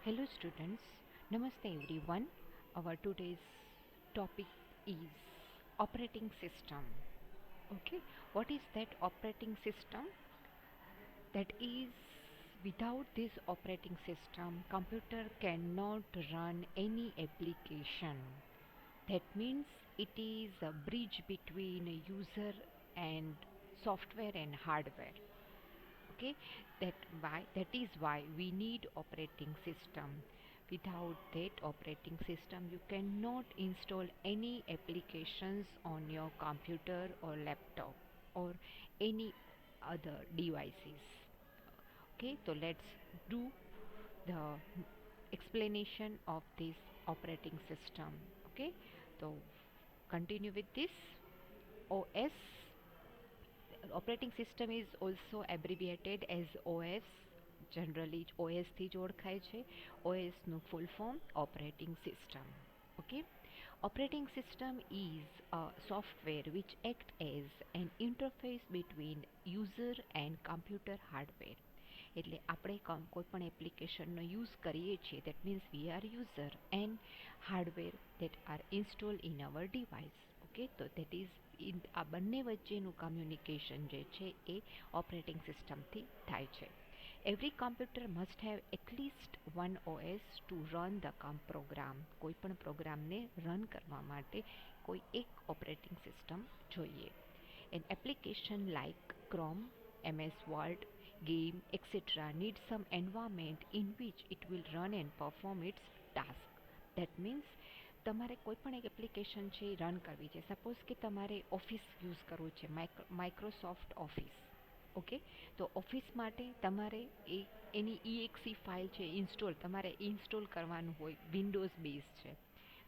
Hello students, Namaste everyone. Our today's topic is operating system. Okay, what is that operating system? That is, without this operating system, computer cannot run any application. That means it is a bridge between user and software and hardware. Okay, that is why we need operating system. Without that operating system you cannot install any applications on your computer or laptop or any other devices. Okay, so let's do the explanation of this operating system. Okay, so continue with this. OS, operating system is also abbreviated as OS. Generally OS થી જ ઓળખાય છે. OS નું full form operating system. Okay, operating system is a software which act as an interface between user and computer hardware. એટલે આપણે કોઈ પણ એપ્લિકેશનનો યુઝ કરીએ છીએ, that means we are user and hardware that are installed in our device. Okay, તો that is આ બંને વચ્ચેનું કમ્યુનિકેશન જે છે એ ઓપરેટિંગ સિસ્ટમથી થાય છે. Every computer must have at least one OS to run the program. કોઈ પણ પ્રોગ્રામને રન કરવા માટે કોઈ એક ઓપરેટિંગ સિસ્ટમ જોઈએ. An application like Chrome, MS Word, game, etc. needs some environment in which it will run and perform its task. That means તમારે કોઈ પણ એક એપ્લિકેશન છે એ રન કરવી છે. સપોઝ કે તમારે ઓફિસ યુઝ કરવું છે, માઇક્રોસોફ્ટ ઓફિસ. ઓકે, તો ઓફિસ માટે તમારે એની EXE ફાઇલ છે તમારે ઇન્સ્ટોલ કરવાનું હોય. વિન્ડોઝ બેઝ છે,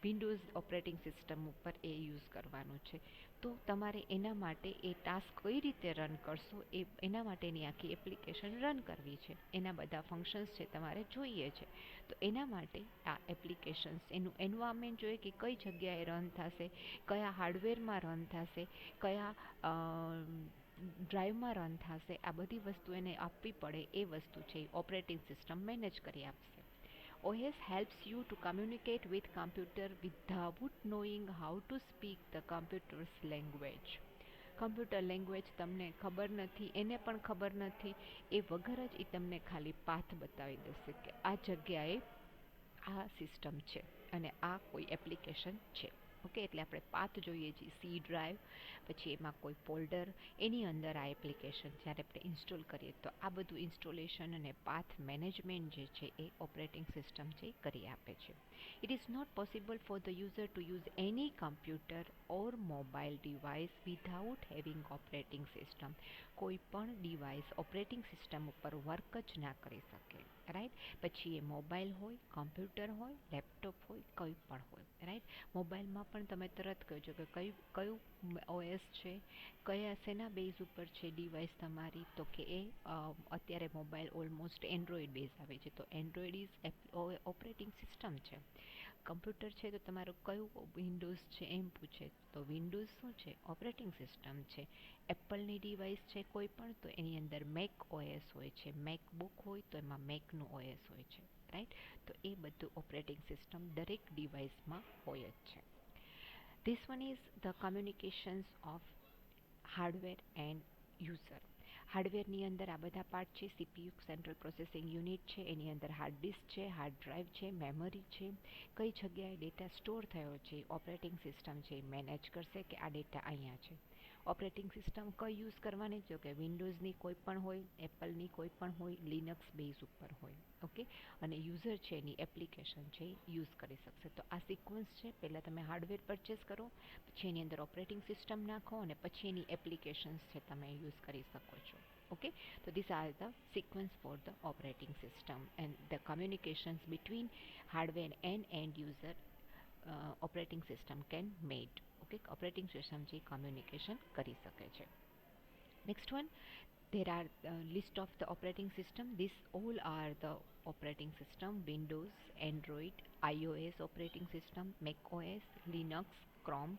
વિન્ડોઝ ઓપરેટિંગ સિસ્ટમ ઉપર એ યુઝ કરવાનું છે. તો તમારે એના માટે એ ટાસ્ક કઈ રીતે રન કરશો એના માટેની આખી એપ્લિકેશન રન કરવી છે. એના બધા ફંક્શન્સ છે તમારે જોઈએ છે. તો એના માટે આ એપ્લિકેશન્સ એનું એન્વાયરમેન્ટ જોઈએ કે કઈ જગ્યાએ રન થશે, કયા હાર્ડવેરમાં રન થશે, કયા ડ્રાઈવમાં રન થશે. આ બધી વસ્તુ એને આપવી પડે. એ વસ્તુ છે ઓપરેટિંગ સિસ્ટમ મેનેજ કરી આપશે. OS helps you to communicate with computer without knowing how to speak the computer's language. Computer language તમને ખબર નથી, એને પણ ખબર નથી, એ વગર જ એ તમને ખાલી પાથ બતાવી દેશે કે આ જગ્યાએ આ સિસ્ટમ છે અને આ કોઈ એપ્લિકેશન છે. ઓકે, એટલે આપણે પાથ જોઈએ છીએ, સી ડ્રાઈવ, પછી એમાં કોઈ ફોલ્ડર, એની અંદર આ એપ્લિકેશન જ્યારે આપણે ઇન્સ્ટોલ કરીએ તો આ બધું ઇન્સ્ટોલેશન અને પાથ મેનેજમેન્ટ જે છે એ ઓપરેટિંગ સિસ્ટમ છે એ કરી આપે છે. It is not possible for the user to use any computer or mobile device without having operating system. કોઈ પણ ડિવાઇસ ઓપરેટિંગ સિસ્ટમ ઉપર વર્ક જ ના કરી શકે. રાઈટ, પછી એ મોબાઈલ હોય, કમ્પ્યુટર હોય, લેપટોપ હોય, કંઈ પણ હોય. રાઈટ, મોબાઈલમાં પણ તમે તરત કહેજો કે કયું OS છે, કયા શેના બેઝ ઉપર છે ડિવાઇસ તમારી. તો કે એ અત્યારે મોબાઈલ ઓલમોસ્ટ એન્ડ્રોઈડ બેઝ આવે છે, તો એન્ડ્રોઈડ ઇઝ ઓપરેટિંગ સિસ્ટમ છે. કમ્પ્યુટર છે તો તમારું કયું વિન્ડોઝ છે એમ પૂછે, તો વિન્ડોઝ શું છે? ઓપરેટિંગ સિસ્ટમ છે. એપલની ડિવાઇસ છે કોઈ પણ, તો એની અંદર મેક OS હોય છે. મેકબુક હોય તો એમાં મેકનું OS હોય છે. રાઈટ, તો એ બધું ઓપરેટિંગ સિસ્ટમ દરેક ડિવાઇસમાં હોય જ છે. This one is the communications of hardware and user. હાર્ડવેરની અંદર આ બધા પાર્ટ છે. CPU સેન્ટ્રલ પ્રોસેસિંગ યુનિટ છે, એની અંદર હાર્ડ ડિસ્ક છે, હાર્ડ ડ્રાઈવ છે, મેમરી છે. કઈ જગ્યાએ ડેટા સ્ટોર થયો છે ઓપરેટિંગ સિસ્ટમ છે એ મેનેજ કરશે કે આ ડેટા અહીંયા છે. ઓપરેટિંગ સિસ્ટમ કઈ યુઝ કરવાની, જો કે વિન્ડોઝની કોઈ પણ હોય, એપલની કોઈ પણ હોય, લિનક્સ બેઝ ઉપર હોય. ઓકે, અને યુઝર છે એની એપ્લિકેશન છે યુઝ કરી શકશે. તો આ સિક્વન્સ છે. પહેલાં તમે હાર્ડવેર પરચેસ કરો, પછી એની અંદર ઓપરેટિંગ સિસ્ટમ નાખો અને પછી એની એપ્લિકેશન્સ છે તમે યુઝ કરી શકો છો. Okay, so these are the sequence for the operating system and the communications between hardware and end user operating system can made. Okay, operating system જે communication કરી શકે છે. Next one, there are list of the operating system. These all are the operating system: Windows, Android, iOS operating system, Mac OS, Linux, Chrome,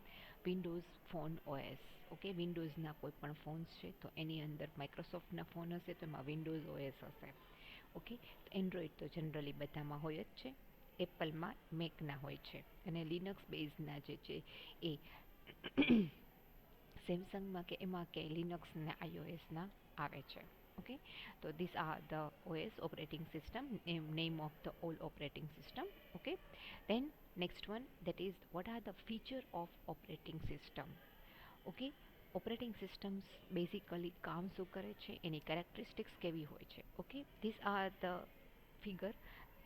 Windows Phone OS. Okay, વિન્ડોઝના કોઈ પણ phones છે તો એની અંદર માઇક્રોસોફ્ટના ફોન હશે તો એમાં વિન્ડોઝ OS હશે. ઓકે, એન્ડ્રોઈડ તો જનરલી બધામાં હોય જ છે, એપલમાં મેકના હોય છે, અને લિનક્સ બેઝના જે છે એ સેમસંગમાં કે એમાં કે લિનક્સ ને આઈઓએસના આવે છે. Okay, so these are the OS operating system, name of the all operating system. Okay, then next one, that is what are the feature of operating system. Okay, operating systems basically કામ શું કરે છે, એની characteristics કેવી હોય છે. Okay, these are the figure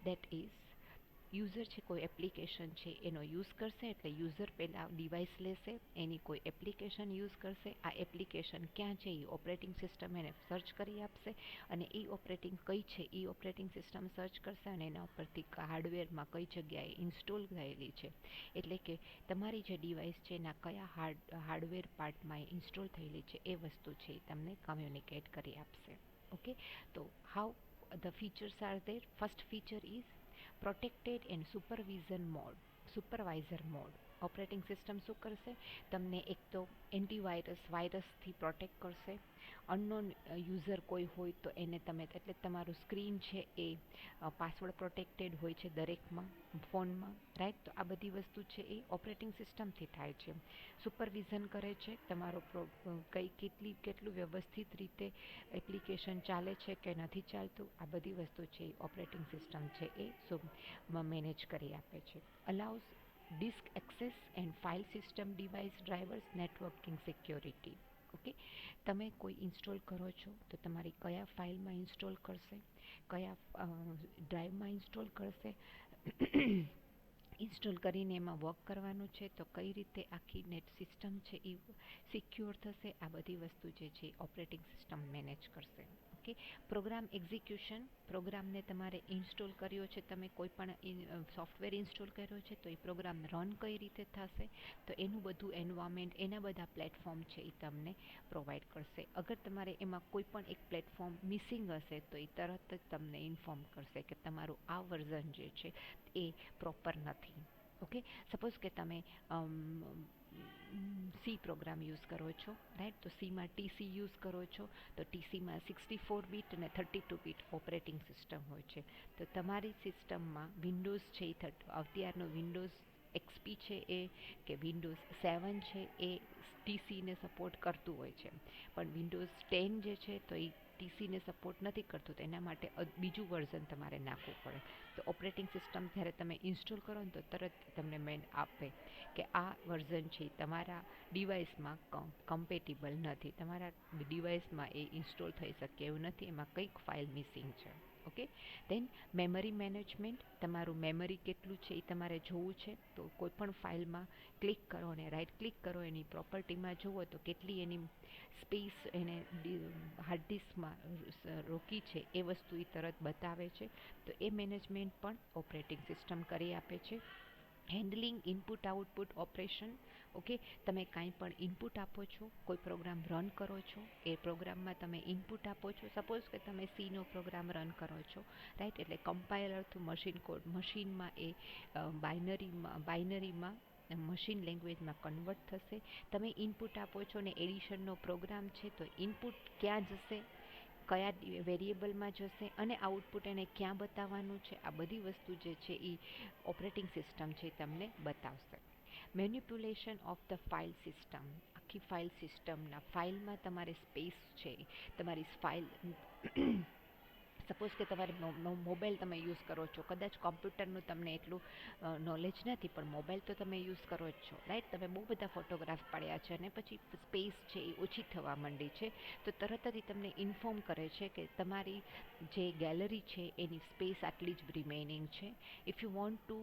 that is user છે કોઈ application છે એનો યુઝ કરશે, એટલે યુઝર પહેલાં ડિવાઇસ લેશે, એની કોઈ એપ્લિકેશન યુઝ કરશે, આ એપ્લિકેશન ક્યાં છે એ ઓપરેટિંગ સિસ્ટમ એને સર્ચ કરી આપશે, અને એ ઓપરેટિંગ કઈ છે એ ઓપરેટિંગ સિસ્ટમ સર્ચ કરશે, અને એના ઉપરથી હાર્ડવેરમાં કઈ જગ્યાએ ઇન્સ્ટોલ થયેલી છે, એટલે કે તમારી જે ડિવાઇસ છે એના કયા હાર્ડવેર પાર્ટમાં ઇન્સ્ટોલ થયેલી છે એ વસ્તુ છે એ તમને કમ્યુનિકેટ કરી આપશે. ઓકે, તો how the features are there. First feature is protected and supervisor mode. Operating system શું કરશે, તમને એક તો વાયરસથી પ્રોટેક્ટ કરશે, અનનોન યુઝર કોઈ હોય તો એને તમે, એટલે તમારું સ્ક્રીન છે એ પાસવર્ડ પ્રોટેક્ટેડ હોય છે દરેકમાં ફોનમાં, રાઈટ. તો આ બધી વસ્તુ છે એ ઓપરેટિંગ સિસ્ટમથી થાય છે. સુપરવિઝન કરે છે તમારો કેટલું વ્યવસ્થિત રીતે એપ્લિકેશન ચાલે છે કે નથી ચાલતું, આ બધી વસ્તુ છે એ ઓપરેટિંગ સિસ્ટમ છે એ મેનેજ કરી આપે છે. Allows disk access and file system device drivers networking security. Okay, તમે કોઈ ઇન્સ્ટોલ કરો છો તો તમારી કયા ફાઇલમાં ઇન્સ્ટોલ કરશે, કયા ડ્રાઈવમાં ઇન્સ્ટોલ કરશે, ઇન્સ્ટોલ કરીને એમાં વર્ક કરવાનું છે તો કઈ રીતે આખી નેટ સિસ્ટમ છે એ સિક્યોર થશે, આ બધી વસ્તુ જે છે ઓપરેટિંગ સિસ્ટમ મેનેજ કરશે. ઓકે, પ્રોગ્રામ એક્ઝિક્યુશન, પ્રોગ્રામને તમારે ઇન્સ્ટોલ કર્યો છે, તમે કોઈ પણ સોફ્ટવેર ઇન્સ્ટોલ કર્યો છે તો એ પ્રોગ્રામ રન કઈ રીતે થશે, તો એનું બધું એન્વાયરમેન્ટ, એના બધા પ્લેટફોર્મ છે એ તમને પ્રોવાઈડ કરશે. અગર તમારે એમાં કોઈ પણ એક પ્લેટફોર્મ મિસિંગ હશે તો એ તરત જ તમને ઇન્ફોર્મ કરશે કે તમારું આ વર્ઝન જે છે એ પ્રોપર નથી. ઓકે, સપોઝ કે તમે સી પ્રોગ્રામ યુઝ કરો છો, રાઈટ, તો સીમાં ટીસી યુઝ કરો છો, તો ટીસીમાં 64 બીટ અને 32 બીટ ઓપરેટિંગ સિસ્ટમ હોય છે. તો તમારી સિસ્ટમમાં વિન્ડોઝ છે એ અત્યારનો વિન્ડોઝ એક્સપી છે એ કે વિન્ડોઝ 7 છે એ ટીસીને સપોર્ટ કરતું હોય છે, પણ વિન્ડોઝ 10 જે છે તો એ ટીસીને સપોર્ટ નથી કરતું, તો એના માટે બીજું વર્ઝન તમારે નાખવું પડે. તો ઓપરેટિંગ સિસ્ટમ જ્યારે તમે ઇન્સ્ટોલ કરો ને તો તરત તમને મેન આપે કે આ વર્ઝન છે તમારા ડિવાઇસમાં કમ્પેટિબલ નથી, તમારા ડિવાઇસમાં એ ઇન્સ્ટોલ થઈ શકે એવું નથી, એમાં કંઈક ફાઇલ મિસિંગ છે. ઓકે, દેન મેમરી મેનેજમેન્ટ, તમારું મેમરી કેટલું છે એ તમારે જોવું છે, તો કોઈ પણ ફાઇલમાં ક્લિક કરો અને રાઈટ ક્લિક કરો, એની પ્રોપર્ટીમાં જુઓ તો કેટલી એની સ્પેસ એને હાર્ડ ડિસ્કમાં રોકી છે એ વસ્તુ એ તરત બતાવે છે, તો એ મેનેજમેન્ટ પણ ઓપરેટિંગ સિસ્ટમ કરી આપે છે. Handling input output operation, okay, તમે કાંઈ પણ ઇનપુટ આપો છો, કોઈ પ્રોગ્રામ રન કરો છો, એ પ્રોગ્રામમાં તમે ઇનપુટ આપો છો, સપોઝ કે તમે સીનો પ્રોગ્રામ રન કરો છો, રાઈટ, એટલે કમ્પાઇલર ટુ મશીન કોડ, મશીનમાં એ બાઇનરીમાં મશીન લેંગ્વેજમાં કન્વર્ટ થશે, તમે ઇનપુટ આપો છો ને એડિશનનો પ્રોગ્રામ છે તો ઇનપુટ ક્યાં જશે, કયા વેરિયેબલમાં જશે, અને આઉટપુટ એને ક્યાં બતાવવાનું છે, આ બધી વસ્તુ જે છે એ ઓપરેટિંગ સિસ્ટમ છે તમને બતાવશે. Manipulation of the file system, આખી ફાઇલ સિસ્ટમના ફાઇલમાં તમારે સ્પેસ છે, તમારી ફાઇલ સપોઝ કે તમારે મોબાઈલ તમે યુઝ કરો છો, કદાચ કોમ્પ્યુટરનું તમને એટલું નોલેજ નથી, પણ મોબાઈલ તો તમે યુઝ કરો જ છો, રાઈટ. તમે બહુ બધા ફોટોગ્રાફ પાડ્યા છે અને પછી સ્પેસ છે એ ઓછી થવા માંડી છે, તો તરત જ તમને ઇન્ફોર્મ કરે છે કે તમારી જે ગેલેરી છે એની સ્પેસ આટલી જ રિમેનિંગ છે. If you want to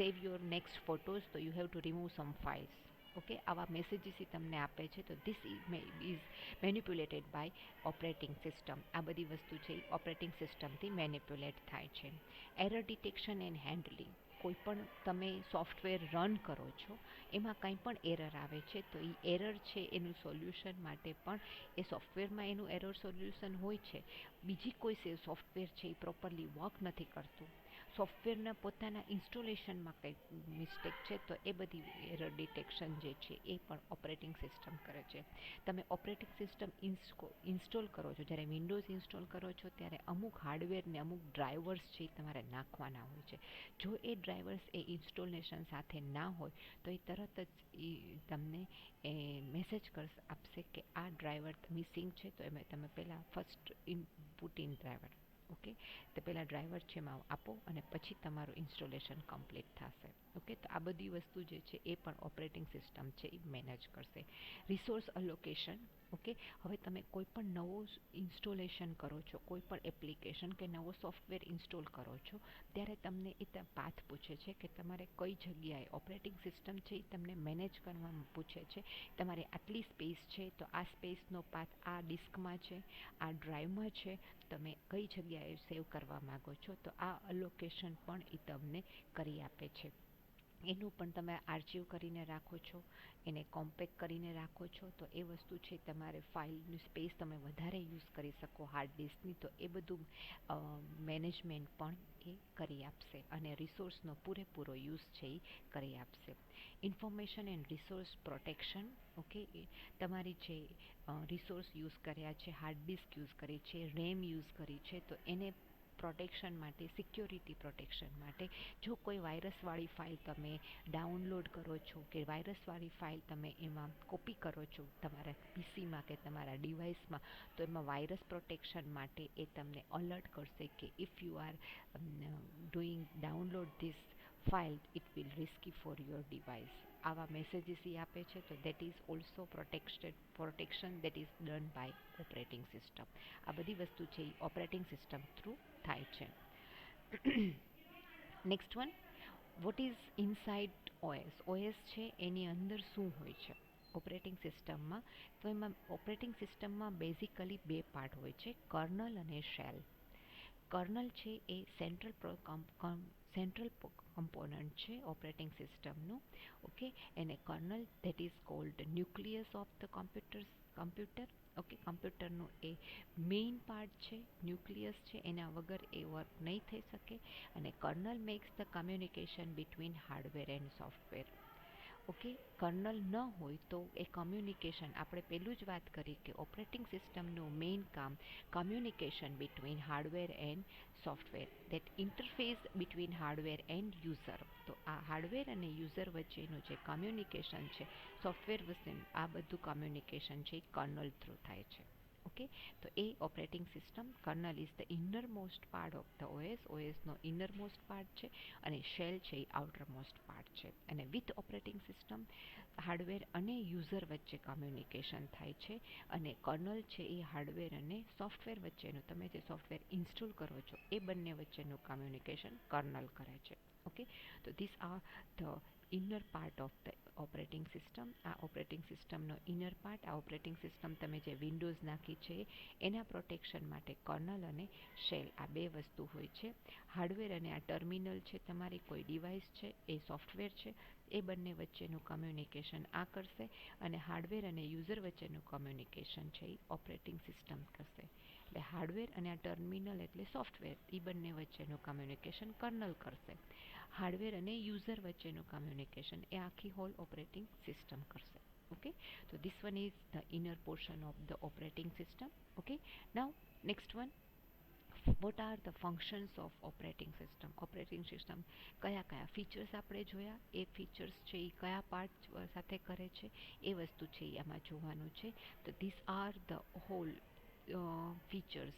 save your next photos તો you have to remove some files. Okay, આવા મેસેજીસ તમને આપે છે, તો this is manipulated by operating system. આ બધી વસ્તુ છે ઓપરેટિંગ સિસ્ટમથી મેનિપ્યુલેટ થાય છે. એરર ડિટેક્શન એન્ડ હેન્ડલિંગ, કોઈ પણ તમે સોફ્ટવેર રન કરો છો એમાં કંઈ પણ એરર આવે છે તો એ એરર છે એનું સોલ્યુશન માટે પણ એ સોફ્ટવેરમાં એનું એરર સોલ્યુશન હોય છે, બીજી કોઈ સોફ્ટવેર છે એ પ્રોપરલી વર્ક નથી કરતું, સોફ્ટવેરના પોતાના ઇન્સ્ટોલેશનમાં કંઈક મિસ્ટેક છે, તો એ બધી એરર ડિટેક્શન જે છે એ પણ ઓપરેટિંગ સિસ્ટમ કરે છે. તમે ઓપરેટિંગ સિસ્ટમ ઇન્સ્ટોલ કરો છો, જ્યારે વિન્ડોઝ ઇન્સ્ટોલ કરો છો ત્યારે અમુક હાર્ડવેર ને અમુક ડ્રાઈવર્સ છે એ તમારે નાખવાના હોય છે. જો એ ડ્રાઈવર્સ એ ઇન્સ્ટોલેશન સાથે ના હોય તો એ તરત જ તમને એ મેસેજ આપશે કે આ ડ્રાઈવર મિસિંગ છે, તો એમાં તમે પહેલાં first input in driver, okay, તો પહેલાં ડ્રાઈવર છે એમાં આપો અને પછી તમારું ઇન્સ્ટોલેશન કમ્પ્લીટ થશે. ઓકે, તો આ બધી વસ્તુ જે છે એ પણ ઓપરેટિંગ સિસ્ટમ છે એ મેનેજ કરશે. રિસોર્સ અલોકેશન, ઓકે, હવે તમે કોઈ પણ નવો ઇન્સ્ટોલેશન કરો છો, કોઈ પણ એપ્લિકેશન કે નવો સોફ્ટવેર ઇન્સ્ટોલ કરો છો, ત્યારે તમને એ પાથ પૂછે છે કે તમારે કઈ જગ્યાએ ઓપરેટિંગ સિસ્ટમ છે એ તમને મેનેજ કરવામાં પૂછે છે. તમારે આટલી સ્પેસ છે તો આ સ્પેસનો પાથ આ ડિસ્કમાં છે, આ ડ્રાઈવમાં છે, તમે કઈ જગ્યાએ સેવ કરવા માંગો છો, તો આ અલોકેશન પણ એ તમને કરી આપે છે. એનું પણ તમે આર્ચિવ કરીને રાખો છો, એને કોમ્પેક્ટ કરીને રાખો છો, તો એ વસ્તુ છે તમારે ફાઇલની સ્પેસ તમે વધારે યુઝ કરી શકો હાર્ડ ડિસ્કની, તો એ બધું મેનેજમેન્ટ પણ એ કરી આપશે અને રિસોર્સનો પૂરેપૂરો યુઝ છે એ કરી આપશે. Information and resource protection, okay, તમારી જે રિસોર્સ યુઝ કર્યા છે, હાર્ડ ડિસ્ક યુઝ કરી છે, રેમ યુઝ કરી છે, તો એને પ્રોટેક્શન માટે, સિક્યોરિટી પ્રોટેક્શન માટે, જો કોઈ વાયરસવાળી ફાઇલ તમે ડાઉનલોડ કરો છો કે વાયરસવાળી ફાઇલ તમે એમાં કોપી કરો છો તમારા પીસીમાં કે તમારા ડિવાઇસમાં, તો એમાં વાયરસ પ્રોટેક્શન માટે એ તમને અલર્ટ કરશે કે if you are doing download this file it will risky for your device. આવા મેસેજીસ એ આપે છે, તો that is also protection that is done by operating system. આ બધી વસ્તુ છે એ ઓપરેટિંગ સિસ્ટમ થ્રુ થાય છે. Next one, what is inside OS. OS છે એની અંદર શું હોય છે ઓપરેટિંગ સિસ્ટમમાં? તો એમાં ઓપરેટિંગ સિસ્ટમમાં બેઝિકલી બે પાર્ટ હોય છે, કર્નલ અને શેલ. કર્નલ છે એ સેન્ટ્રલ કમ્પોનન્ટ છે ઓપરેટિંગ સિસ્ટમનું, ઓકે, એને kernel that is called nucleus of the computer, okay, કમ્પ્યુટરનું એ મેઇન પાર્ટ છે, ન્યુક્લિયસ છે, એના વગર એ વર્ક નહીં થઈ શકે. અને kernel makes the communication between hardware and software. Okay, kernel ન હોય તો એ કમ્યુનિકેશન, આપણે પહેલું જ વાત કરી કે ઓપરેટિંગ સિસ્ટમનું મેઇન કામ communication between hardware and software, that interface between hardware and user. તો આ હાર્ડવેર અને યુઝર વચ્ચેનું જે કમ્યુનિકેશન છે સોફ્ટવેર વચ્ચે, આ બધું કમ્યુનિકેશન છે એ કર્નલ થ્રુ થાય છે. ઓકે, તો એ operating system, kernel is the inner most part of the OS. ઓએસનો ઇનર મોસ્ટ પાર્ટ છે અને શેલ છે એ આઉટર મોસ્ટ પાર્ટ છે. અને વિથ ઓપરેટિંગ સિસ્ટમ હાર્ડવેર અને યુઝર વચ્ચે કમ્યુનિકેશન થાય છે અને કર્નલ છે એ હાર્ડવેર અને સોફ્ટવેર વચ્ચેનું, તમે જે સોફ્ટવેર ઇન્સ્ટોલ કરો છો એ બંને વચ્ચેનું કમ્યુનિકેશન કર્નલ કરે છે. ઓકે, તો this are the inner part of the operating system. આ ઓપરેટિંગ સિસ્ટમનો ઇનર પાર્ટ, આ ઓપરેટિંગ સિસ્ટમ તમે જે વિન્ડોઝ નાખી છે એના પ્રોટેક્શન માટે કર્નલ અને શેલ, આ બે વસ્તુ હોય છે. હાર્ડવેર અને આ ટર્મિનલ છે, તમારી કોઈ ડિવાઇસ છે એ સોફ્ટવેર છે, એ બંને વચ્ચેનું કમ્યુનિકેશન આ કરશે અને હાર્ડવેર અને યુઝર વચ્ચેનું કમ્યુનિકેશન છે એ ઓપરેટિંગ સિસ્ટમ કરશે. એટલે હાર્ડવેર અને આ ટર્મિનલ એટલે સોફ્ટવેર, એ બંને વચ્ચેનું કમ્યુનિકેશન કર્નલ કરશે. હાર્ડવેર અને યુઝર વચ્ચેનું કમ્યુનિકેશન એ આખી હોલ ઓપરેટિંગ સિસ્ટમ કરશે. Okay, so this one is the inner portion of the operating system. Okay, now next one, what are the functions of operating system? Operating system કયા કયા features આપણે જોયા, એ features છે એ કયા part સાથે કરે છે એ વસ્તુ છે એ આમાં જોવાનું છે. તો these are the whole features,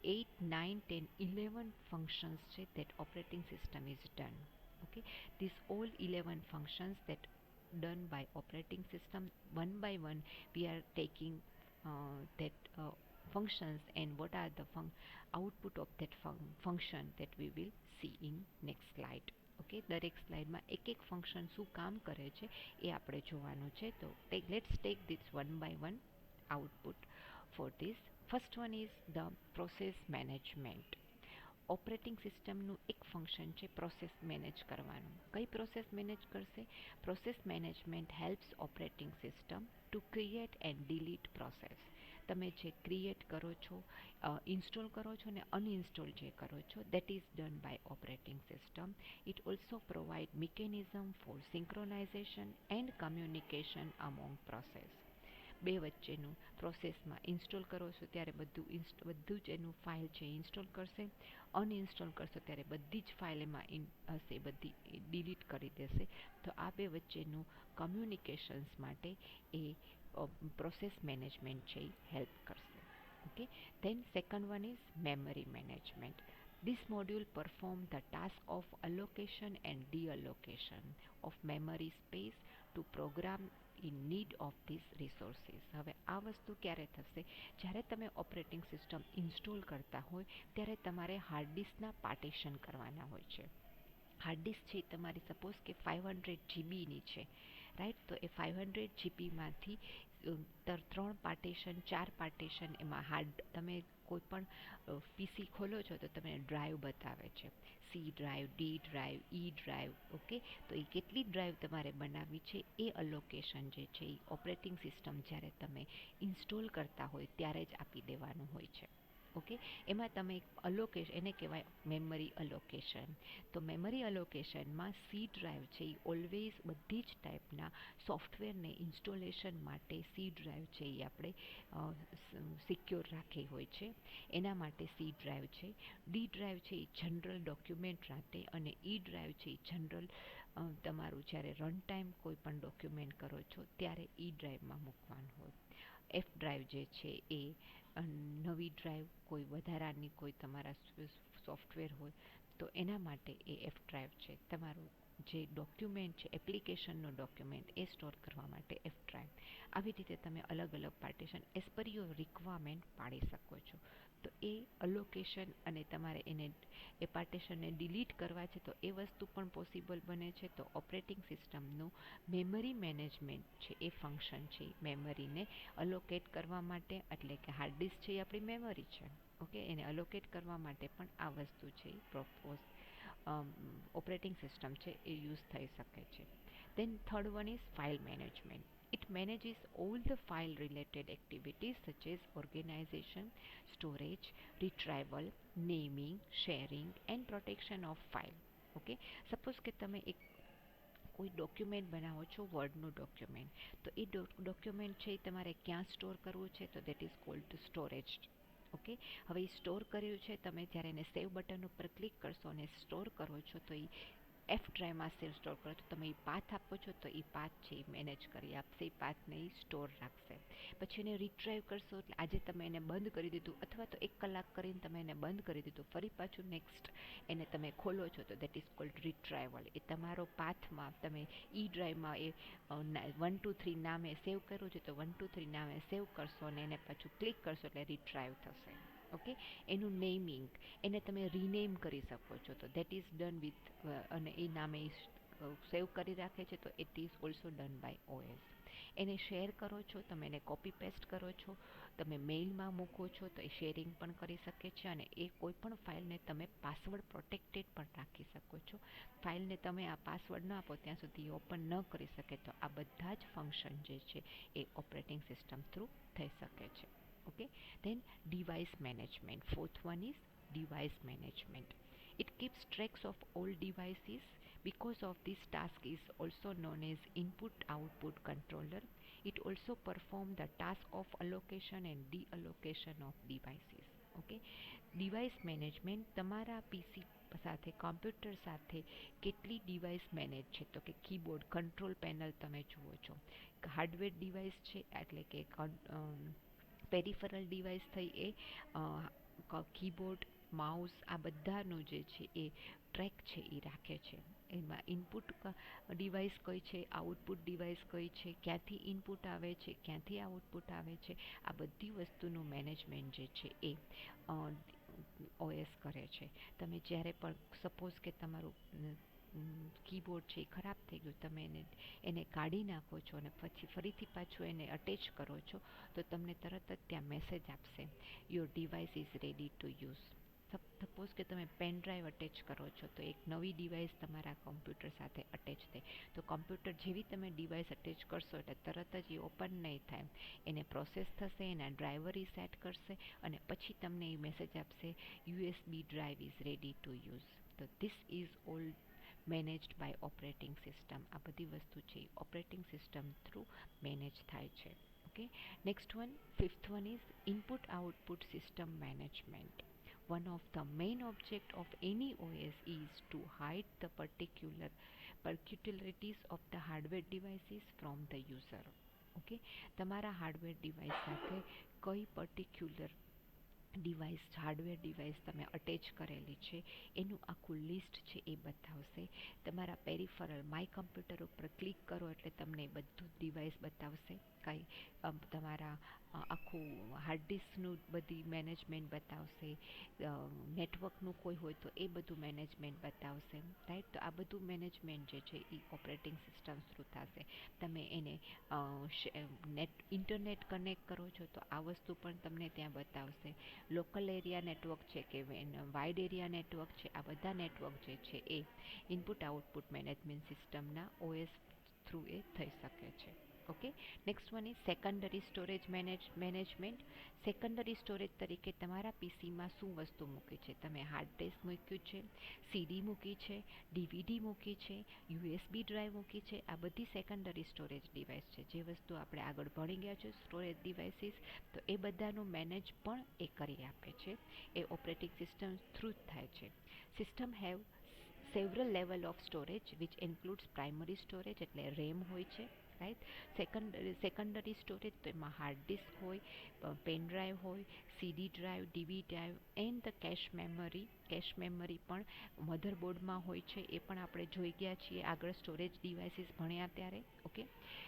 8, 9, 10, 11 functions છે that operating system is done. Okay, these all 11 functions that done by operating system, one by one we are taking that functions and what are the output of that function that we will see in next slide. Okay, દરેક સ્લાઇડમાં એક એક function શું કામ કરે છે એ આપણે જોવાનું છે. તો let's take this one by one output for this. First one is the process management. Operating સિસ્ટમનું એક ફંક્શન છે પ્રોસેસ મેનેજ કરવાનું. કઈ પ્રોસેસ મેનેજ કરશે? Process management helps operating system to create and delete process. તમે જે create કરો છો, ઇન્સ્ટોલ કરો છો ને અનઇન્સ્ટોલ જે કરો છો, that is done by operating system. It also provide mechanism for synchronization and communication among process. બે વચ્ચેનું પ્રોસેસમાં ઇન્સ્ટોલ કરો છો ત્યારે બધું જ એનું ફાઇલ છે ઇન્સ્ટોલ કરશે, અનઇન્સ્ટોલ કરશો ત્યારે બધી જ ફાઇલ એમાં હશે બધી ડિલીટ કરી દેશે. તો આ બે વચ્ચેનું કમ્યુનિકેશન્સ માટે એ પ્રોસેસ મેનેજમેન્ટ છે એ હેલ્પ કરશે. Okay, then second one is memory management. This module perform the task of allocation and deallocation of memory space to program in need of these resources. હવે આ વસ્તુ ક્યારે થશે? જ્યારે તમે ઓપરેટિંગ સિસ્ટમ ઇન્સ્ટોલ કરતા હોય ત્યારે તમારે હાર્ડ ડિસ્કના પાર્ટીશન કરવાના હોય છે. હાર્ડ ડિસ્ક છે તમારી સપોઝ કે 500 જીબીની છે, રાઈટ? તો એ 500 જીબીમાંથી 3 પાર્ટીશન 4 પાર્ટીશન એમાં હાર્ડ, તમે કોઈ પણ પીસી ખોલો છો તો તમે ડ્રાઈવ બતાવે છે, સી ડ્રાઈવ, ડી ડ્રાઈવ, ઈ ડ્રાઈવ. ઓકે, તો એ કેટલી ડ્રાઈવ તમારે બનાવવી છે એ અલોકેશન જે છે એ ઓપરેટિંગ સિસ્ટમ જ્યારે તમે ઇન્સ્ટોલ કરતા હોય ત્યારે જ આપી દેવાનું હોય છે. ઓકે, એમાં તમે અલોકેશન, એને કહેવાય મેમરી અલોકેશન. તો મેમરી અલોકેશનમાં સી ડ્રાઈવ છે એ ઓલવેઝ બધી જ ટાઈપના સોફ્ટવેરને ઇન્સ્ટોલેશન માટે સી ડ્રાઈવ છે એ આપણે સિક્યોર રાખી હોય છે, એના માટે સી ડ્રાઈવ છે. ડી ડ્રાઈવ છે એ જનરલ ડોક્યુમેન્ટ માટે, અને ઈ ડ્રાઈવ છે એ જનરલ તમારું જ્યારે રન ટાઈમ કોઈ પણ ડોક્યુમેન્ટ કરો છો ત્યારે ઈ ડ્રાઈવમાં મૂકવાનું હોય. એફ ડ્રાઈવ જે છે એ નવી ડ્રાઈવ, કોઈ વધારાની કોઈ તમારા સોફ્ટવેર હોય તો એના માટે એ એફ ડ્રાઈવ છે. તમારું જે ડોક્યુમેન્ટ છે, એપ્લિકેશનનો ડોક્યુમેન્ટ, એ સ્ટોર કરવા માટે એફ ડ્રાઈવ. આવી રીતે તમે અલગ અલગ partition as per your requirement પાડી શકો છો. તો એ અલોકેશન અને તમારે એને એ પાર્ટીશનને ડિલીટ કરવા છે તો એ વસ્તુ પણ પોસિબલ બને છે. તો ઓપરેટિંગ સિસ્ટમનું મેમરી મેનેજમેન્ટ છે એ ફંક્શન છે મેમરીને અલોકેટ કરવા માટે, એટલે કે હાર્ડ ડિસ્ક છે એ આપણી મેમરી છે. ઓકે, એને અલોકેટ કરવા માટે પણ આ વસ્તુ છે ઓપરેટિંગ સિસ્ટમ છે એ યુઝ થઈ શકે છે. Then third one is file management. It manages all the file related activities such as organization, storage, retrieval, naming, sharing and protection of file. Okay, suppose કે તમે એક કોઈ ડોક્યુમેન્ટ બનાવો છો, વર્ડનું ડોક્યુમેન્ટ, તો એ ડોક્યુમેન્ટ છે એ તમારે ક્યાં સ્ટોર કરવું છે? તો that is called storage. Okay, હવે એ સ્ટોર કર્યું છે, તમે જ્યારે એને સેવ બટન ઉપર ક્લિક કરશો અને સ્ટોર કરો છો તો એ એફ ડ્રાઈવમાં સેવ સ્ટોર કરો છો. તમે એ પાથ આપો છો તો એ પાથ છે એ મેનેજ કરી આપશે, એ પાથને એ સ્ટોર રાખશે. પછી એને રીટ્રાઈવ કરશો એટલે આજે તમે એને બંધ કરી દીધું, અથવા તો 1 કલાક કરીને તમે એને બંધ કરી દીધું, ફરી પાછું નેક્સ્ટ એને તમે ખોલો છો તો દેટ ઇઝ કોલ્ડ રીટ્રાઈવલ. એ તમારો પાથમાં તમે ઈ ડ્રાઈવમાં એ 1 2 3 નામે સેવ કર્યું છે તો 1 2 3 નામે સેવ કરશો અને એને પાછું ક્લિક કરશો એટલે રીટ્રાઈવ થશે. ઓકે, એનું નેમિંગ, એને તમે રીનેમ કરી શકો છો તો દેટ ઇઝ ડન વિથ, અને એ નામે સેવ કરી રાખે છે તો it is also done by OS. એને શેર કરો છો, તમે એને કોપી પેસ્ટ કરો છો, તમે મેઇલમાં મૂકો છો તો એ શેરિંગ પણ કરી શકે છે. અને એ કોઈ પણ ફાઇલને તમે પાસવર્ડ પ્રોટેક્ટેડ પણ રાખી શકો છો. ફાઇલને તમે આ પાસવર્ડ ન આપો ત્યાં સુધી ઓપન ન કરી શકે. તો આ બધા જ ફંક્શન જે છે એ ઓપરેટિંગ સિસ્ટમ થ્રુ થઈ શકે છે. Okay, then device management. Fourth one is device management. It keeps tracks of all devices. Because of this task is also known as input output controller. It also perform the task of allocation and deallocation of devices. Okay, device management તમારા PC સાથે, computer સાથે કેટલી device manage છે? તો કે keyboard, control panel તમે જુઓ છો, હાર્ડવેર ડિવાઇસ છે એટલે કે પેરિફરલ ડિવાઇસ થઈ, એ કીબોર્ડ, માઉસ, આ બધાનું જે છે એ ટ્રેક છે એ રાખે છે. એમાં ઇનપુટ ડિવાઇસ કઈ છે, આઉટપુટ ડિવાઇસ કઈ છે, ક્યાંથી ઇનપુટ આવે છે, ક્યાંથી આઉટપુટ આવે છે, આ બધી વસ્તુનું મેનેજમેન્ટ જે છે એ ઓએસ કરે છે. તમે જ્યારે પણ સપોઝ કે તમારું કીબોર્ડ છે એ ખરાબ થઈ ગયું, તમે એને કાઢી નાખો છો અને પછી ફરીથી પાછું એને અટેચ કરો છો તો તમને તરત જ ત્યાં મેસેજ આપશે, your device is ready to use. Suppose કે તમે પેન ડ્રાઈવ અટેચ કરો છો તો એક નવી ડિવાઇસ તમારા કમ્પ્યુટર સાથે અટેચ થઈ, તો કમ્પ્યુટર જેવી તમે ડિવાઇસ અટેચ કરશો એટલે તરત જ એ ઓપન નહીં થાય, એને પ્રોસેસ થશે, એના ડ્રાઈવર રીસેટ કરશે અને પછી તમને એ મેસેજ આપશે USB drive is ready to use. તો this is all managed by operating system. આ બધી વસ્તુ છે ઓપરેટિંગ સિસ્ટમ થ્રુ મેનેજ થાય છે. Okay, next one, fifth one is input output system management. One of the main objects of any OS is to hide the particularities of the hardware devices from the user. Okay, તમારા hardware device સાથે કઈ particular hardware device તમે attach કરેલી છે એનું આખું list છે એ બતાવશે. તમારા પેરિફરલ માય કમ્પ્યુટર ઉપર ક્લિક કરો એટલે તમને બધું ડિવાઇસ બતાવશે. કઈ તમારા આખું હાર્ડ ડિસ્કનું બધી મેનેજમેન્ટ બતાવશે, નેટવર્કનું કોઈ હોય તો એ બધું મેનેજમેન્ટ બતાવશે. રાઈટ, તો આ બધું મેનેજમેન્ટ જે છે એ ઓપરેટિંગ સિસ્ટમ થ્રુ થશે. તમે એને ઇન્ટરનેટ કનેક્ટ કરો છો તો આ વસ્તુ પણ તમને ત્યાં બતાવશે. લોકલ એરિયા નેટવર્ક છે કે વાઇડ એરિયા નેટવર્ક છે, આ બધા નેટવર્ક જે છે એ ઇનપુટ આઉટપુટ મેનેજમેન્ટ સિસ્ટમના ઓએસ થ્રુ એ થઈ શકે છે. Okay, next one is secondary storage management. Secondary storage તરીકે તમારા પીસીમાં શું વસ્તુ મૂકી છે? તમે હાર્ડ ડિસ્ક મૂક્યું છે, સીડી મૂકી છે, ડીવીડી મૂકી છે, યુએસબી ડ્રાઈવ મૂકી છે, આ બધી સેકન્ડરી સ્ટોરેજ ડિવાઇસ છે. જે વસ્તુ આપણે આગળ ભણી ગયા છે સ્ટોરેજ ડિવાઇસીસ, તો એ બધાનું મેનેજ પણ એ કરી આપે છે. એ ઓપરેટિંગ સિસ્ટમ થ્રુ જ થાય છે. System have several level of storage which includes primary storage એટલે રેમ હોય છે, રાઈટ. સેકન્ડરી સ્ટોરેજ તો એમાં હાર્ડ ડિસ્ક હોય, પેન ડ્રાઈવ હોય, CD drive, DVD drive and the cache memory પણ મધરબોર્ડમાં હોય છે. એ પણ આપણે જોઈ ગયા છીએ આગળ સ્ટોરેજ ડિવાઇસીસ ભણ્યા ત્યારે. Okay,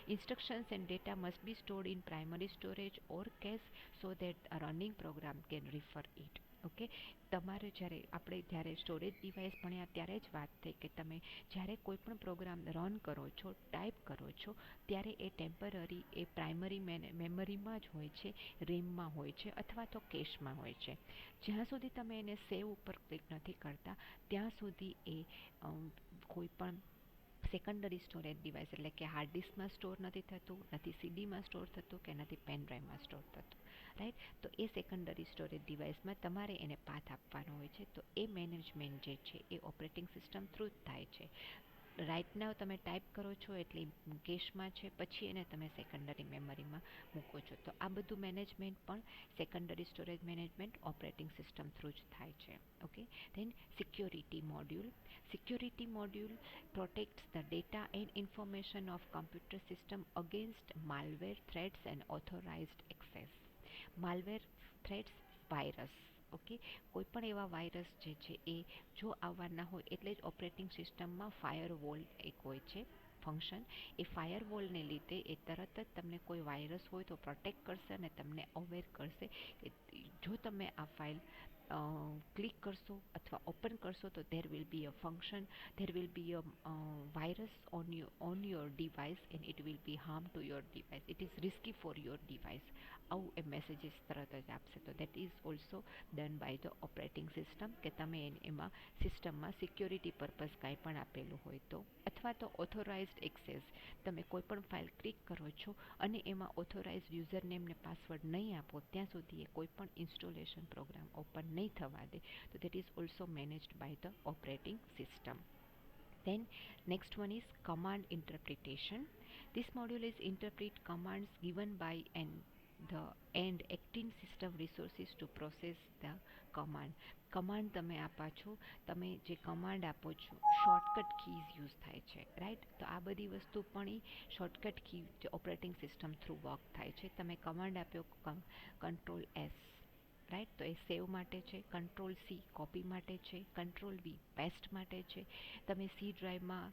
instructions and data must be stored in primary storage or cache so that a running program can refer it. Okay, તમારે જ્યારે સ્ટોરેજ ડિવાઇસ ભણ્યા ત્યારે જ વાત થઈ કે તમે જ્યારે કોઈ પણ પ્રોગ્રામ રન કરો છો, ટાઈપ કરો છો, ત્યારે એ ટેમ્પરરી એ પ્રાઇમરી મેમરીમાં જ હોય છે, રેમમાં હોય છે અથવા તો કેશમાં હોય છે. જ્યાં સુધી તમે એને સેવ ઉપર ક્લિક નથી કરતા ત્યાં સુધી એ કોઈ પણ સેકન્ડરી સ્ટોરેજ ડિવાઇસ એટલે કે હાર્ડ ડિસ્કમાં સ્ટોર નથી થતું, નથી સીડીમાં સ્ટોર થતું કે નથી પેન ડ્રાઈવમાં સ્ટોર થતું. રાઈટ, તો એ સેકન્ડરી સ્ટોરેજ ડિવાઇસમાં તમારે એને પાથ આપવાનો હોય છે. તો એ મેનેજમેન્ટ જે છે એ ઓપરેટિંગ સિસ્ટમ થ્રુ જ થાય છે. રાઈટ નાવ તમે ટાઈપ કરો છો એટલે કેશમાં છે, પછી એને તમે સેકન્ડરી મેમરીમાં મૂકો છો. તો આ બધું મેનેજમેન્ટ પણ secondary storage management operating system through જ થાય છે. Okay, then security module protects the data and information of computer system against malware threats and authorized access. Malware threats, virus. Okay, કોઈ પણ એવા વાયરસ જે છે એ જો આવવાના હોય એટલે જ ઓપરેટિંગ સિસ્ટમમાં ફાયરવોલ એક હોય છે ફંક્શન. એ ફાયરવોલને લીધે એ તરત જ તમને કોઈ વાયરસ હોય તો પ્રોટેક્ટ કરશે અને તમને અવેર કરશે કે જો તમે આ ફાઇલ ક્લિક કરશો અથવા ઓપન કરશો તો there will be a function, there will be a virus on your device and it will be harm to your device, it is risky for your device. આવું એ મેસેજીસ તરત જ આપશે. તો that is also done by the operating system કે તમે એમાં સિસ્ટમમાં security purpose કાંઈ પણ આપેલું હોય તો, અથવા તો ઓથોરાઇઝડ એક્સેસ, તમે કોઈ પણ ફાઇલ ક્લિક કરો છો અને એમાં ઓથોરાઇઝડ યુઝર નેમને પાસવર્ડ નહીં આપો ત્યાં સુધી એ કોઈ પણ ઇન્સ્ટોલેશન પ્રોગ્રામ ઓપન નહીં થવા દે. તો that is also managed by the operating system. Then next one is command interpretation. This module is interpret commands given by and acting system resources to process the command. Command તમે આપા છો, તમે જે command આપો છો shortcut keys use થાય છે, right. તો આ બધી વસ્તુ પણ એ shortcut key operating system through work થાય છે. તમે કમાન્ડ આપ્યો કંટ્રોલ એસ, રાઈટ, તો એ સેવ માટે છે, કંટ્રોલ સી કોપી માટે છે, કંટ્રોલ વી પેસ્ટ માટે છે. તમે સી ડ્રાઈવમાં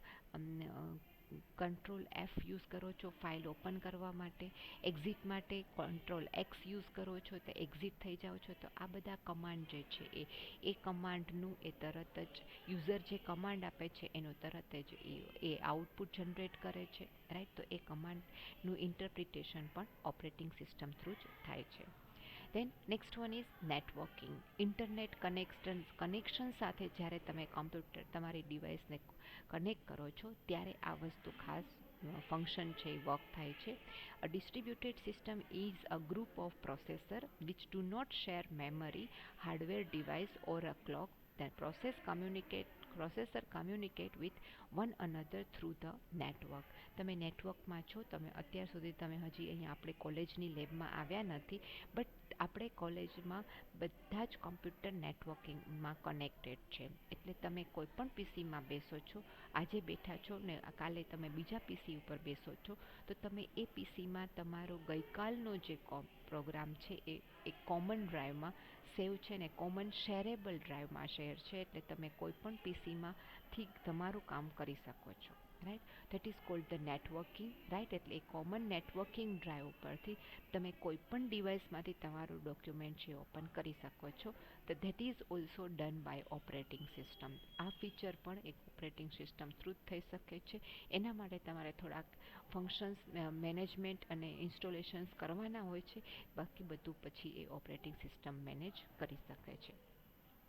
કંટ્રોલ એફ યુઝ કરો છો ફાઇલ ઓપન કરવા માટે, એક્ઝિટ માટે કંટ્રોલ એક્સ યુઝ કરો છો તો એક્ઝિટ થઈ જાઓ છો. તો આ બધા કમાન્ડ જે છે એ કમાન્ડનું એ તરત જ યુઝર જે કમાન્ડ આપે છે એનું તરત જ એ આઉટપુટ જનરેટ કરે છે, રાઈટ. તો એ કમાન્ડનું ઇન્ટરપ્રિટેશન પણ ઓપરેટિંગ સિસ્ટમ થ્રુ જ થાય છે. Then next one is networking. Internet connection સાથે જ્યારે તમે કમ્પ્યુટર તમારી ડિવાઇસને કનેક્ટ કરો છો ત્યારે આ વસ્તુ ખાસ ફંક્શન છે વર્ક થાય છે. A distributed system is a group of processor which do not share memory, hardware device or a clock. The processor communicate with one another through the network. તમે નેટવર્કમાં છો, તમે અત્યાર સુધી તમે હજી અહીંયા આપણે કોલેજની લેબમાં આવ્યા નથી, બટ આપણે કોલેજમાં બધા જ કમ્પ્યુટર નેટવર્કિંગમાં કનેક્ટેડ છે. એટલે તમે કોઈ પણ પીસીમાં બેસો છો, આજે બેઠા છો ને કાલે તમે બીજા પીસી ઉપર બેસો છો, તો તમે એ પીસીમાં તમારો ગઈકાલનો જે પ્રોગ્રામ છે એ એક કોમન ડ્રાઈવમાં સેવ છે ને કોમન શેરેબલ ડ્રાઈવમાં શેર છે. એટલે તમે કોઈ પણ પીસીમાંથી તમારું કામ કરી શકો છો, right. That is cold the networking, right. એટલે એ કોમન નેટવર્કિંગ ડ્રાઈવ ઉપરથી તમે કોઈ પણ ડિવાઇસમાંથી તમારું ડોક્યુમેન્ટ છે ઓપન કરી શકો છો. તો that is also done by operating system. આ ફીચર પણ એક ઓપરેટિંગ સિસ્ટમ થ્રુ જ થઈ શકે છે. એના માટે તમારે થોડાક ફંક્શન્સ મેનેજમેન્ટ અને ઇન્સ્ટોલેશન્સ કરવાના હોય છે, બાકી બધું પછી એ ઓપરેટિંગ સિસ્ટમ મેનેજ કરી શકે છે.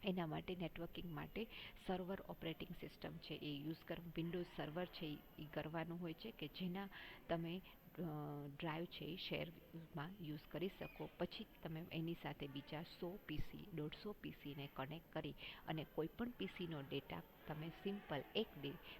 એના માટે નેટવર્કિંગ માટે સર્વર ઓપરેટિંગ સિસ્ટમ છે એ યુઝ વિન્ડોઝ સર્વર છે એ કરવાનું હોય છે કે જેના તમે ડ્રાઈવ છે એ શેરમાં યુઝ કરી શકો. પછી તમે એની સાથે બીજા 100 પીસી 150 પીસીને કનેક્ટ કરી અને કોઈ પણ પીસીનો ડેટા તમે સિમ્પલ એક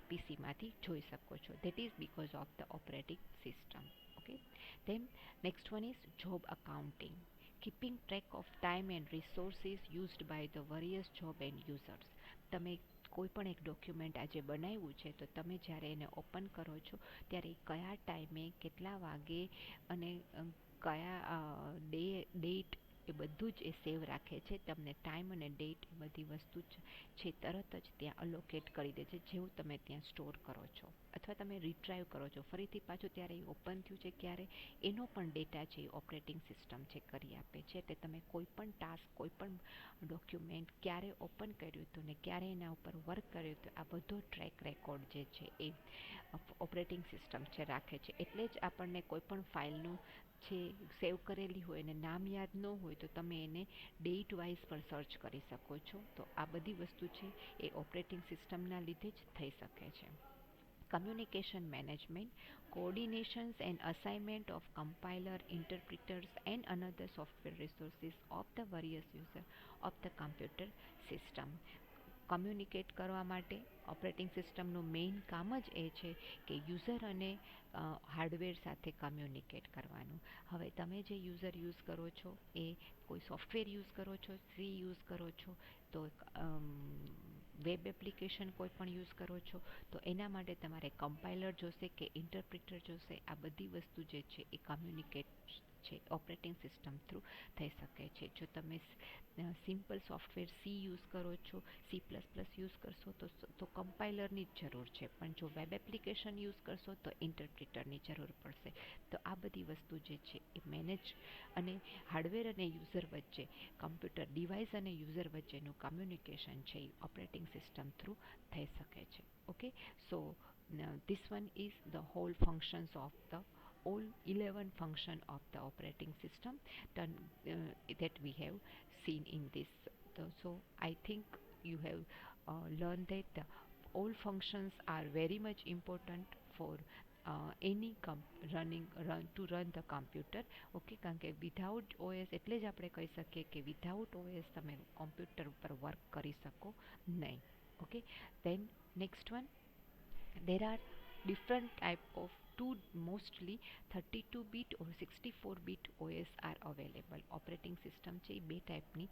પીસીમાંથી જોઈ શકો છો. That is because of the operating system. Okay. Then next one is job accounting, keeping track of time and resources used by the various job and users. તમે કોઈ પણ એક ડોક્યુમેન્ટ આજે બનાવ્યું છે તો તમે જ્યારે એને ઓપન કરો છો ત્યારે કયા ટાઈમે કેટલા વાગે અને કયા ડેટ એ બધું જ એ સેવ રાખે છે. તમને ટાઈમ અને ડેટ એ બધી વસ્તુ છે તરત જ ત્યાં અલોકેટ કરી દે છે જેવું તમે ત્યાં સ્ટોર કરો છો અથવા તમે રિટ્રાઈવ કરો છો ફરીથી પાછું ત્યારે એ ઓપન થયું છે ક્યારે એનો પણ ડેટા છે ઓપરેટિંગ સિસ્ટમ છે કરી આપે છે. એટલે તમે કોઈ પણ ટાસ્ક કોઈ પણ ડોક્યુમેન્ટ ક્યારે ઓપન કર્યું હતું ને ક્યારે એના ઉપર વર્ક કર્યું હતું આ બધો ટ્રેક રેકોર્ડ જે છે એ ઓપરેટિંગ સિસ્ટમ છે રાખે છે. એટલે જ આપણને કોઈ પણ ફાઇલનું છે સેવ કરેલી હોય અને નામ યાદ ન હોય તો તમે એને ડેટ વાઇઝ પણ સર્ચ કરી શકો છો. તો આ બધી વસ્તુ છે એ ઓપરેટિંગ સિસ્ટમના લીધે જ થઈ શકે છે. Communication management, coordinations and assignment of compiler, interpreters and another software resources of the various user of the computer system. Communicate કરવા માટે ઓપરેટિંગ સિસ્ટમનું મેઇન કામ જ એ છે કે યુઝર અને હાર્ડવેર સાથે કમ્યુનિકેટ કરવાનું. હવે તમે જે યુઝ કરો છો એ કોઈ સોફ્ટવેર યુઝ કરો છો, સી યુઝ કરો છો, તો વેબ એપ્લિકેશન કોઈ પણ યુઝ કરો છો તો એના માટે તમારે કમ્પાઇલર જોશે કે ઇન્ટરપ્રિટર જોશે. આ બધી વસ્તુ જે છે એ કમ્યુનિકેટ છે ઓપરેટિંગ સિસ્ટમ થ્રુ થઈ શકે છે. જો તમે સિમ્પલ સોફ્ટવેર સી યુઝ કરો છો, C++ યુઝ કરશો તો કમ્પાઇલરની જ જરૂર છે, પણ જો વેબ એપ્લિકેશન યુઝ કરશો તો ઇન્ટરપ્રિટરની જરૂર પડશે. તો આ બધી વસ્તુ જે છે એ મેનેજ અને હાર્ડવેર અને યુઝર વચ્ચે કમ્પ્યુટર ડિવાઇસ અને યુઝર વચ્ચેનું કમ્યુનિકેશન છે એ ઓપરેટિંગ સિસ્ટમ થ્રુ થઈ શકે છે. Okay. So this one is the whole functions of the all 11 function of the operating system that we have seen in this. So I think you have learned that all functions are very much important for any to run the computer. Okay. કારણ કે without OS એટલે જ આપણે કહી શકીએ કે without OS તમે computer ઉપર વર્ક કરી શકો નહીં. Okay. Then next one, there are different type of mostly 32-bit or 64-bit OS are available. Operating system છે એ બે ટાઈપની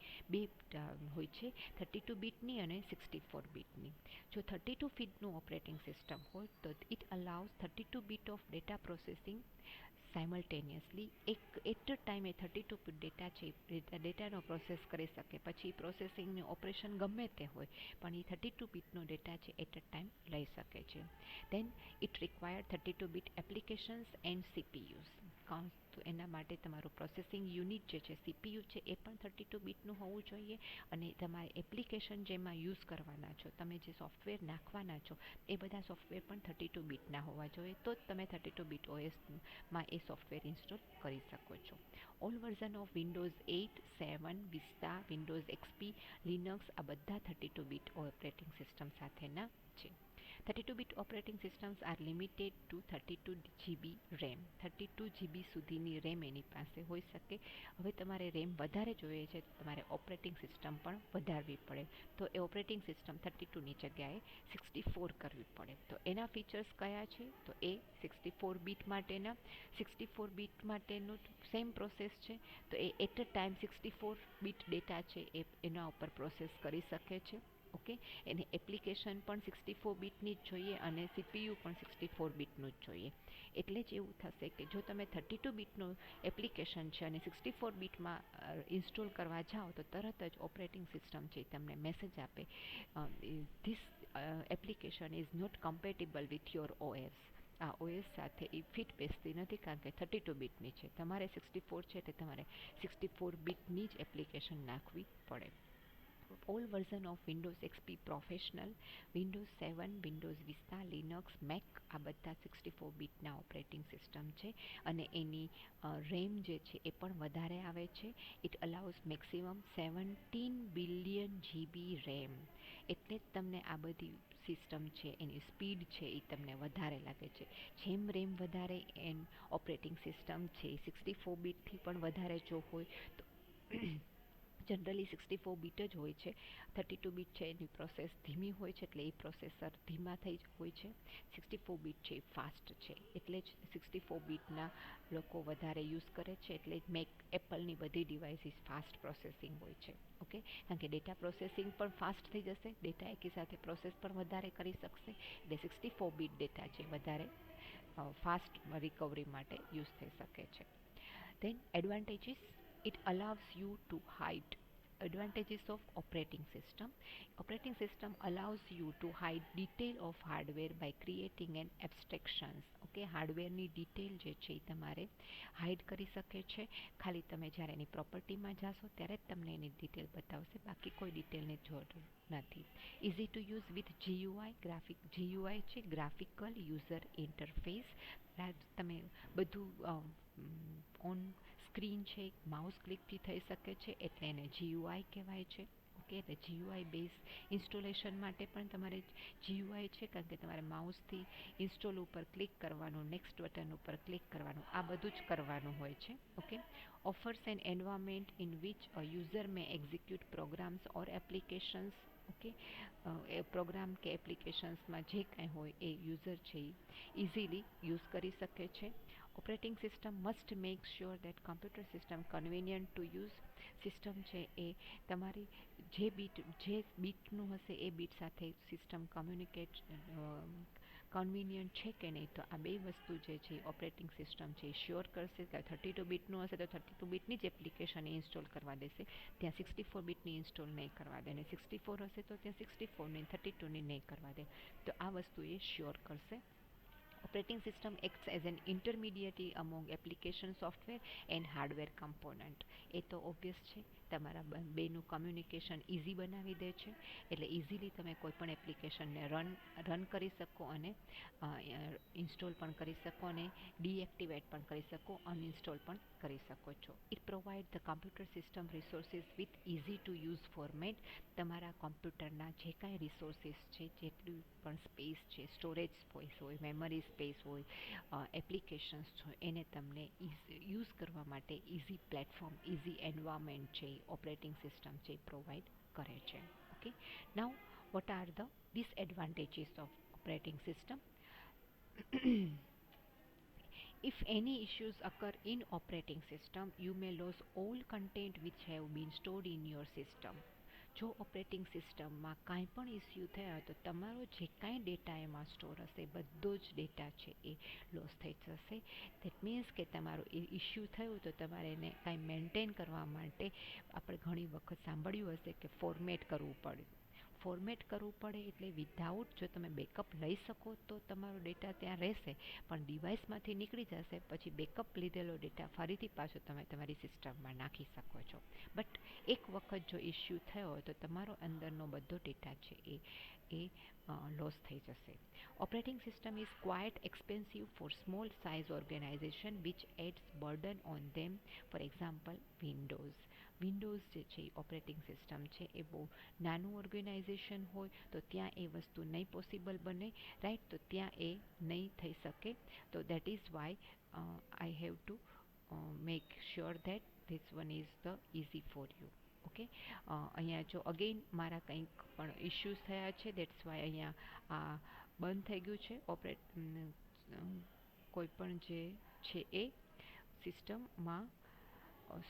હોય છે, 32-બીટની અને 64-બીટની. જો 32-બીટનું ઓપરેટિંગ સિસ્ટમ હોય તો ઇટ અલાઉઝ 32-બીટ of data processing simultaneously. At a ટાઈમે 32-બીટ ડેટા છે ડેટાનો પ્રોસેસ કરી શકે. પછી પ્રોસેસિંગનું ઓપરેશન ગમે તે હોય પણ એ 32-બીટનો ડેટા છે એટ અ ટાઈમ લઈ શકે છે. Then it required 32-bit applications and CPUs. તો એના માટે તમારું પ્રોસેસિંગ યુનિટ જે છે CPU છે એ પણ 32 બીટનું હોવું જોઈએ અને તમારે એપ્લિકેશન જેમાં યુઝ કરવાના છો, તમે જે સોફ્ટવેર નાખવાના છો એ બધા સોફ્ટવેર પણ 32 બીટના હોવા જોઈએ, તો જ તમે 32 બીટ OSમાં એ સોફ્ટવેર ઇન્સ્ટોલ કરી શકો છો. All version of Windows 8, 7, Vista, Windows XP, Linux આ બધા 32 બીટ ઓપરેટિંગ સિસ્ટમ સાથેના છે. 32 bit operating systems are limited to 32 GB RAM. 32 GB સુધીની રેમ એની પાસે હોઈ શકે. હવે તમારે રેમ વધારે જોઈએ છે તો તમારે ઓપરેટિંગ સિસ્ટમ પણ વધારવી પડે, તો એ ઓપરેટિંગ સિસ્ટમ 32ની જગ્યાએ 64 કરવી પડે. તો એના ફીચર્સ કયા છે? તો એ 64 બીટ માટેના 64 બીટ માટેનું સેમ પ્રોસેસ છે. તો એ at a time 64 bit data છે એ એના ઉપર પ્રોસેસ કરી શકે છે. ઓકે, એને એપ્લિકેશન પણ 64 બીટની જ જોઈએ અને CPU પણ 64 બીટનું જ જોઈએ. એટલે જ એવું થશે કે જો તમે 32 બીટનું એપ્લિકેશન છે અને 64 બીટમાં ઇન્સ્ટોલ કરવા જાઓ તો તરત જ ઓપરેટિંગ સિસ્ટમ છે તમને મેસેજ આપે, this application is not compatible with your OS. આ OS સાથે એ ફિટ બેસતી નથી કારણ કે 32 બીટની છે. તમારે 64 છે એટલે તમારે 64 બીટની જ એપ્લિકેશન નાખવી પડે. All version of Windows XP professional, Windows 7, Windows vista, Linux, make આ બધા 64 બીટના ઓપરેટિંગ સિસ્ટમ છે અને એની રેમ જે છે એ પણ વધારે આવે છે. It allows maximum 17 billion GB RAM. એટલે જ તમને આ બધી સિસ્ટમ છે એની સ્પીડ છે એ તમને વધારે લાગે છે. જેમ રેમ વધારે એમ ઓપરેટિંગ સિસ્ટમ છે 64 બીટથી પણ વધારે જો હોય તો જનરલી 64 બીટ જ હોય છે. 32 બીટ છે એની પ્રોસેસ ધીમી હોય છે એટલે એ પ્રોસેસર ધીમા થઈ જ હોય છે. 64 બીટ છે એ ફાસ્ટ છે એટલે જ 64 બીટના લોકો વધારે યુઝ કરે છે. એટલે જ એપલની બધી ડિવાઇસીસ ફાસ્ટ પ્રોસેસિંગ હોય છે. ઓકે, કારણ કે ડેટા પ્રોસેસિંગ પણ ફાસ્ટ થઈ જશે, ડેટા એકી સાથે પ્રોસેસ પણ વધારે કરી શકશે એટલે 64 બીટ ડેટા છે વધારે ફાસ્ટ રિકવરી માટે યુઝ થઈ શકે છે. Then advantages, it allows you to hide. Advantages of operating system. Operating system allows you to hide detail of hardware by creating an abstractions. Okay, હાર્ડવેરની ડિટેલ જે છે એ તમારે હાઇડ કરી શકે છે. ખાલી તમે જ્યારે એની પ્રોપર્ટીમાં જાશો ત્યારે જ તમને એની ડિટેલ બતાવશે, બાકી કોઈ ડિટેલની જરૂર નથી. Easy to use with GUI. GUI છે ગ્રાફિકલ યુઝર ઇન્ટરફેસ. તમે બધું ઓન સ્ક્રીન છે માઉસ ક્લિકથી થઈ શકે છે એટલે એને GUI કહેવાય છે. ઓકે, એટલે GUI બેઝ ઇન્સ્ટોલેશન માટે પણ તમારે GUI છે કારણ કે તમારે માઉસથી ઇન્સ્ટોલ ઉપર ક્લિક કરવાનું, નેક્સ્ટ બટન ઉપર ક્લિક કરવાનું, આ બધું જ કરવાનું હોય છે. Okay, offers an environment in which a user may execute programs or applications. Okay, એ પ્રોગ્રામ કે એપ્લિકેશન્સમાં જે કાંઈ હોય એ યુઝર છે એ ઇઝીલી યુઝ કરી શકે છે. Operating system must make sure that computer system convenient to use. System છે એ તમારી જે બીટનું હશે એ બીટ સાથે સિસ્ટમ કન્વિનિયન્ટ છે કે નહીં, તો આ બે વસ્તુ જે છે ઓપરેટિંગ સિસ્ટમ છે એ શ્યોર કરશે કે 32 બીટનું હશે તો 32 બીટની જ એપ્લિકેશન ઇન્સ્ટોલ કરવા દેશે, ત્યાં 64 બીટની ઇન્સ્ટોલ નહીં કરવા દે, અને 64 હશે તો ત્યાં 64ની 32ની નહીં કરવા દે. તો આ વસ્તુ એ શ્યોર કરશે. Operating system acts as an intermediary among application software and hardware component. એ તો ઓબ્વિયસ છે, તમારા બેનું કમ્યુનિકેશન ઇઝી બનાવી દે છે એટલે ઇઝીલી તમે કોઈ પણ એપ્લિકેશનને રન કરી શકો અને ઇન્સ્ટોલ પણ કરી શકો અને ડીએક્ટિવેટ પણ કરી શકો, અનઇન્સ્ટોલ પણ કરી શકો છો. It provide the computer system resources with easy to use format. તમારા કોમ્પ્યુટરના જે કાંઈ રિસોર્સિસ છે, જેટલું પણ સ્પેસ છે, સ્ટોરેજ સ્પેસ હોય, મેમરી સ્પેસ હોય, એપ્લિકેશન્સ હોય, એને તમને યુઝ કરવા માટે ઇઝી પ્લેટફોર્મ, ઇઝી એન્વાયરમેન્ટ છે ઓપરેટિંગ સિસ્ટમ છે પ્રોવાઈડ કરે છે. Okay, now what are the disadvantages of operating system? If any issues occur in operating system, you may lose all content which have been stored in your system. જો operating સિસ્ટમમાં કાંઈ પણ issue થયા તો તમારો જે કાંઈ ડેટા એમાં સ્ટોર હશે બધો જ ડેટા છે એ લોસ થઈ જશે. દેટ મીન્સ કે તમારો એ ઇસ્યુ થયું તો તમારે એને કાંઈ મેન્ટેન કરવા માટે આપણે ઘણી વખત સાંભળ્યું હશે કે ફોર્મેટ કરવું પડે. ફોર્મેટ કરવું પડે. એટલે વિધાઉટ, જો તમે બેકઅપ લઈ શકો તો તમારો ડેટા ત્યાં રહેશે, પણ ડિવાઇસમાંથી નીકળી જશે પછી બેકઅપ લીધેલો ડેટા ફરીથી પાછો તમે તમારી સિસ્ટમમાં નાખી શકો છો. બટ એક વખત જો ઇસ્યુ થયો હોય તો તમારો અંદરનો બધો ડેટા છે એ લોસ થઈ જશે. Operating system is quite expensive for small size organization which adds burden on them. For example, Windows જે છે એ ઓપરેટિંગ સિસ્ટમ છે એ બહુ નાનું ઓર્ગેનાઇઝેશન હોય તો ત્યાં એ વસ્તુ નહીં પોસિબલ બને, રાઈટ. તો ત્યાં એ નહીં થઈ શકે. તો that is why I have to make sure that this one is the easy for you. Okay, અહીંયા જો અગેઇન મારા કંઈક પણ ઇશ્યુઝ થયા છે, દેટ્સ વાય અહીંયા આ બંધ થઈ ગયું છે કોઈ પણ જે છે એ સિસ્ટમમાં.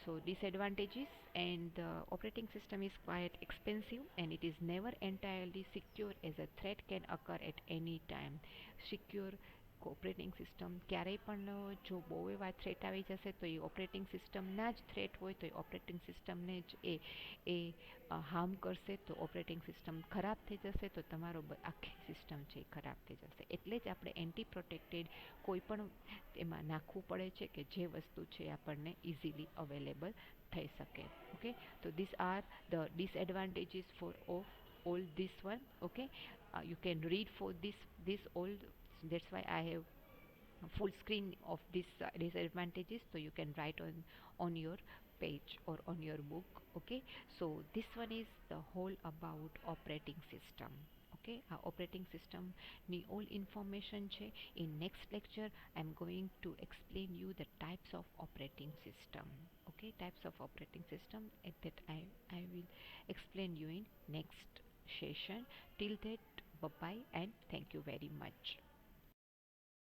So disadvantages, and the operating system is quite expensive and it is never entirely secure as a threat can occur at any time. Secure operating system ક્યારેય પણ જો બહુ એવા થ્રેટ આવી જશે તો એ ઓપરેટિંગ સિસ્ટમના જ થ્રેટ હોય તો એ ઓપરેટિંગ સિસ્ટમને જ એ હાર્મ કરશે, તો ઓપરેટિંગ સિસ્ટમ ખરાબ થઈ જશે તો તમારો આખી સિસ્ટમ છે એ ખરાબ થઈ જશે. એટલે જ આપણે એન્ટી પ્રોટેક્ટેડ કોઈ પણ એમાં નાખવું પડે છે કે જે વસ્તુ છે આપણને ઇઝીલી અવેલેબલ થઈ શકે. ઓકે, તો this are the disadvantages for all this one. Okay, you can read for this all. That's why I have full screen of this disadvantages, so you can write on your page or on your book. Okay, so this one is the whole about operating system. Okay, our operating system ની all information છે. In next lecture I'm going to explain you the types of operating system. Okay, types of operating system that I will explain you in next session. Till that, bye bye and thank you very much.